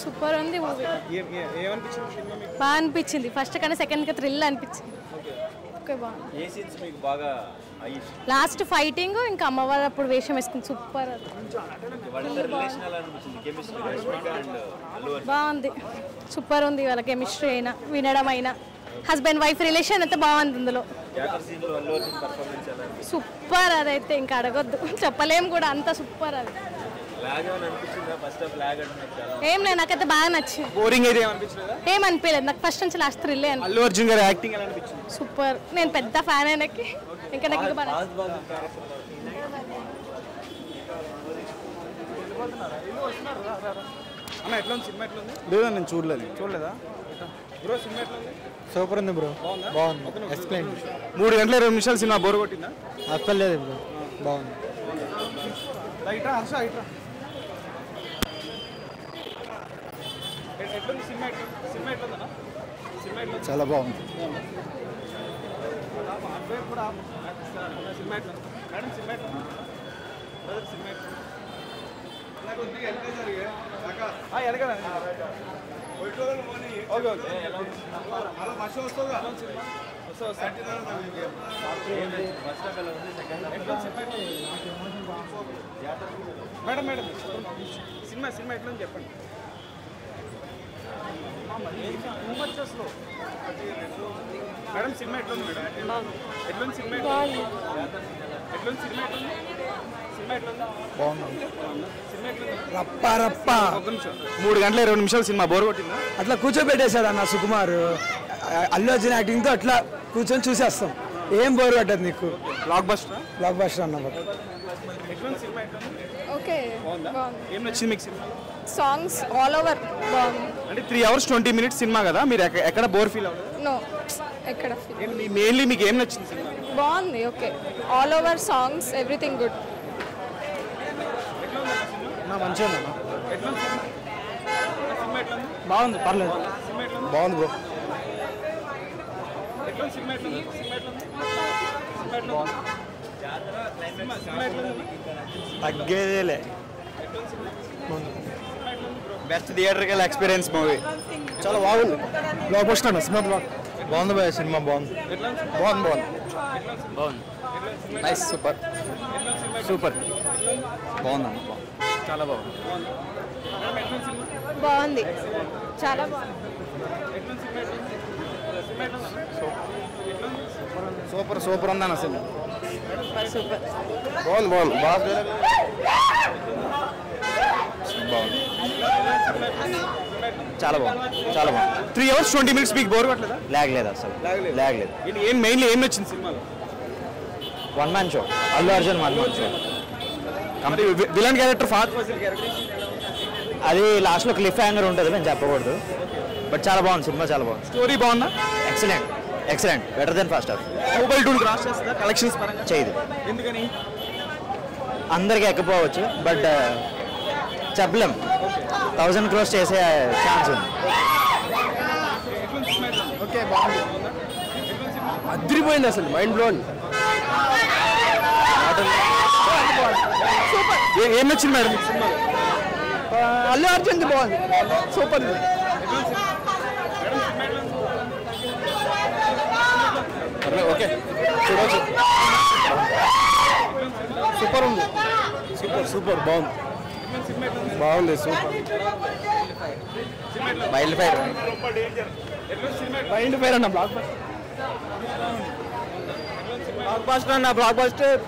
Super ఉంది movie. బాగా అనిపించింది. ఫస్ట్ కన్నా సెకండ్ కి థ్రిల్ అనిపించింది. లాస్ట్ ఫైటింగ్ ఇంకా అమ్మవారు అప్పుడు వేషం వేసుకుంది. సూపర్. బాగుంది. సూపర్ ఉంది. వాళ్ళ కెమిస్ట్రీ అయినా వినడం అయినా హస్బెండ్ వైఫ్ రిలేషన్ అయితే బాగుంది ఇందులో. సూపర్. అదైతే ఇంకా అడగొద్దు, చెప్పలేం కూడా, అంత సూపర్. అది ఏం లేదు, నాకైతే బాగా నచ్చింది. ఏం అనిపించలేదు నాకు. ఫస్ట్ నుంచి లాస్ట్ థ్రిల్ సూపర్. నేను పెద్ద ఫ్యాన్ ఆయనకి. ఇంకా నాకు లేదా నేను చూడలేదా సూపర్ ఉంది బ్రో. బాగుంది. ఎక్స్ప్లెయిన్. 3 గంటల 20 నిమిషాలు సినిమా బోర్ కొట్టిందా? అసలు లేదు బ్రో. బాగుంది. చాలా బాగుంది. మేడం సినిమా ఎట్లా చెప్పండి. మేడం సినిమా ఎట్లుంది? మేడం సినిమా రప్ప రప్ప. 3 గంటల 20 నిమిషాలు సినిమా బోర్ కొట్టిందా? అట్లా కూర్చోబెట్టేశాడు అన్న సుకుమార్. అల్లు అర్జున్ యాక్టింగ్ తో అట్లా కూర్చొని చూసేస్తాం. ఏం బోర్ పట్టదు నీకు. బ్లాక్ బస్టర్ అన్న. ఓకే. ఏం నచ్చింది మీకు సినిమా? సాంగ్స్ ఆల్ ఓవర్ బాగుంది. అంటే 3 hours 20 minutes సినిమా కదా, మీరు ఎక్కడ బోర్ ఫీల్ అవ్వలేదు? నో, ఎక్కడ మెయిన్లీ మీకు ఏం నచ్చింది సినిమా? బాగుంది. Okay, all over songs everything good. మంచిగా బాగుంది. పర్లేదు. బాగుంది బ్రో. తగ్గేదేలే. Best theatrical experience movie. చాలా బాగుంది. బ్లాక్ బస్టర్ అన్న. సినిమా బాగుంది భయ. సినిమా బాగుంది. నైస్. సూపర్ బాగుందన్న. చాలా బాగుంది. చాలా బాగుంది. సూపర్ ఉందన్న సినిమా. బాగుంది. చాలా బాగుంది. 3 hours 20 minutes మీకు బోర్ కొట్టలేదా? లేగలేదు అసలు. లేగలేదు. ఏం మెయిన్లీ ఏం నచ్చింది సినిమాలో? One man show. Allu Arjun one man show. Villain character Fahadh Faasil character అది లాస్ట్లో క్లిఫ్ హ్యాంగర్ ఉంటుంది, నేను చెప్పకూడదు. బట్ చాలా బాగుంది సినిమా. చాలా బాగుంది. స్టోరీ బాగుందా? Excellent. Better then first half. మొబైల్ 2 క్రాస్ చేస్తుందా కలెక్షన్స్ పరంగా? చేయదు. ఎందుకని? అందరికి ఎక్కపోవచ్చు, బట్ చెప్పలేం. 1000 crores చేసే ఛాన్స్ ఉంది. ఓకే బాగుంది. అదిరిపోయింది అసలు. Mind blown. ఏం నచ్చింది మేడం సినిమా? అల్లు అర్జున్ బాగుంది. సూపర్. ఓకే చూడవచ్చు. సూపర్ ఉంది. సూపర్ బాగుంది. సూపర్. వైల్డ్ ఫైర్ అన్న. బ్లాక్ బస్టర్ అన్న. Block buster